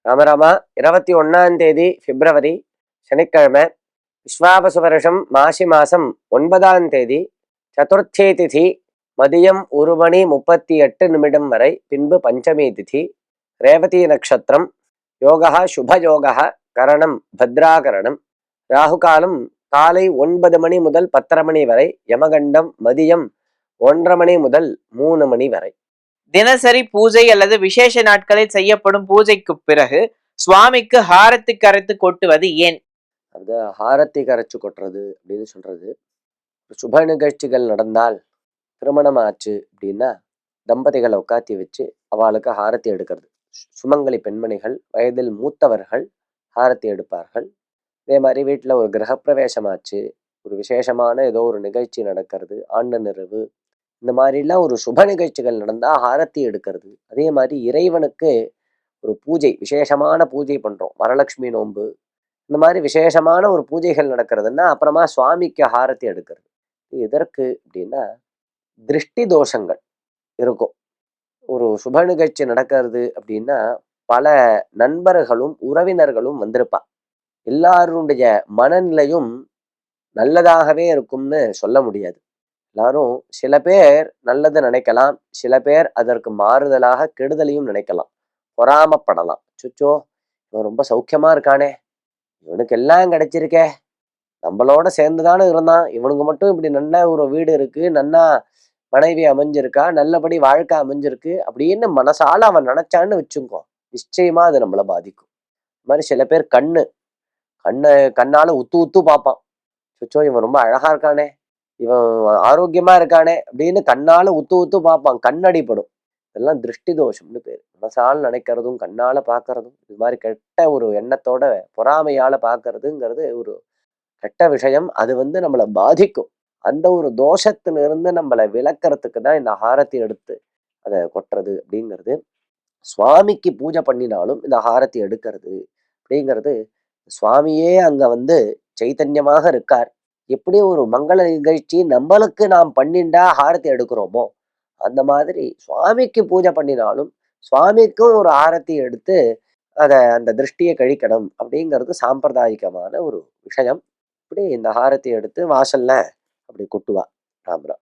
ராமராமா 21ஆம் தேதி பிப்ரவரி சனிக்கிழமை, விஸ்வாவசு வருஷம் மாசி மாசம் 9ஆம் தேதி சதுர்த்தி திதி மதியம் 1:38 வரை, பின்பு பஞ்சமி திதி, ரேவதி நட்சத்திரம், யோகா சுபயோகா, கரணம் பத்ராகரணம், ராகுகாலம் காலை 9 மணி முதல் 10:30 மணி வரை, யமகண்டம் மதியம் 1:30 மணி முதல் 3 மணி வரை. தினசரி பூஜை அல்லது விசேஷ நாட்களில் செய்யப்படும் பூஜைக்கு பிறகு சுவாமிக்கு ஹாரத்தி கரைத்து கொட்டுவது ஏன்? அது ஹாரத்தி கரைச்சு கொட்டுறது அப்படின்னு சொல்றது, சுப நிகழ்ச்சிகள் நடந்தால், திருமணம் ஆச்சு அப்படின்னா தம்பதிகளை உட்காத்தி வச்சு அவளுக்கு ஹாரத்தி எடுக்கிறது. சுமங்கலி பெண்மணிகள், வயதில் மூத்தவர்கள் ஹாரத்தி எடுப்பார்கள். இதே மாதிரி வீட்டில் ஒரு கிரகப்பிரவேசம் ஆச்சு, ஒரு விசேஷமான ஏதோ ஒரு நிகழ்ச்சி நடக்கிறது, ஆண்டு நிறைவு, இந்த மாதிரிலாம் ஒரு சுப நிகழ்ச்சிகள் நடந்தால் ஹாரத்தி எடுக்கிறது. அதே மாதிரி இறைவனுக்கு ஒரு பூஜை, விசேஷமான பூஜை பண்ணுறோம், வரலட்சுமி நோன்பு, இந்த மாதிரி விசேஷமான ஒரு பூஜைகள் நடக்கிறதுன்னா அப்புறமா சுவாமிக்கு ஹாரத்தி எடுக்கிறது. எதற்கு அப்படின்னா, திருஷ்டி தோஷங்கள் இருக்கும். ஒரு சுப நிகழ்ச்சி நடக்கிறது அப்படின்னா பல நண்பர்களும் உறவினர்களும் வந்திருப்பா. எல்லாருடைய மனநிலையும் நல்லதாகவே இருக்கும்னு சொல்ல முடியாது. எல்லாரும் சில பேர் நல்லது நினைக்கலாம், சில பேர் அதற்கு மாறுதலாக கெடுதலையும் நினைக்கலாம், பொறாமப்படலாம். சுச்சோ, இவன் ரொம்ப சௌக்கியமா இருக்கானே, இவனுக்கு எல்லாம் கிடைச்சிருக்கே, நம்மளோட சேர்ந்துதானே இருந்தான், இவனுக்கு மட்டும் இப்படி நல்ல ஒரு வீடு இருக்கு, நன்னா மனைவி அமைஞ்சிருக்கா, நல்லபடி வாழ்க்கை அமைஞ்சிருக்கு அப்படின்னு மனசால அவன் நினைச்சான்னு வச்சுக்கோ, நிச்சயமா அது நம்மளை பாதிக்கும். இந்த மாதிரி சில பேர் கண்ணால உத்து உத்து பார்ப்பான். சுச்சோ, இவன் ரொம்ப அழகா இருக்கானே, இவன் ஆரோக்கியமா இருக்கானே அப்படின்னு கண்ணால உத்து உத்து பார்ப்பான், கண்ணடிப்படும். இதெல்லாம் திருஷ்டி தோஷம்னு பேர். மனசால நினைக்கிறதும் கண்ணால பார்க்கறதும், இது மாதிரி கெட்ட ஒரு எண்ணத்தோட பொறாமையால பார்க்கறதுங்கிறது ஒரு கெட்ட விஷயம். அது நம்மளை பாதிக்கும். அந்த ஒரு தோஷத்திலிருந்து நம்மளை விளக்கறதுக்கு தான் இந்த ஹாரத்தி எடுத்து அதை கொட்டுறது அப்படிங்கிறது. சுவாமிக்கு பூஜை பண்ணினாலும் இந்த ஹாரத்தி எடுக்கிறது அப்படிங்கிறது, சுவாமியே அங்க சைத்தன்யமாக இருக்கார். எப்படி ஒரு மங்கள நிகழ்ச்சி நம்மளுக்கு நாம் பண்ணிண்டா ஹாரத்தி எடுக்கிறோமோ, அந்த மாதிரி சுவாமிக்கு பூஜை பண்ணினாலும் சுவாமிக்கும் ஒரு ஆரத்தி எடுத்து அந்த திருஷ்டியை கழிக்கணும் அப்படிங்கிறது சாம்பிரதாயிகமான ஒரு விஷயம். இப்படி இந்த ஹாரத்தி எடுத்து வாசல்ல அப்படி கொட்டுவா. ராமரா.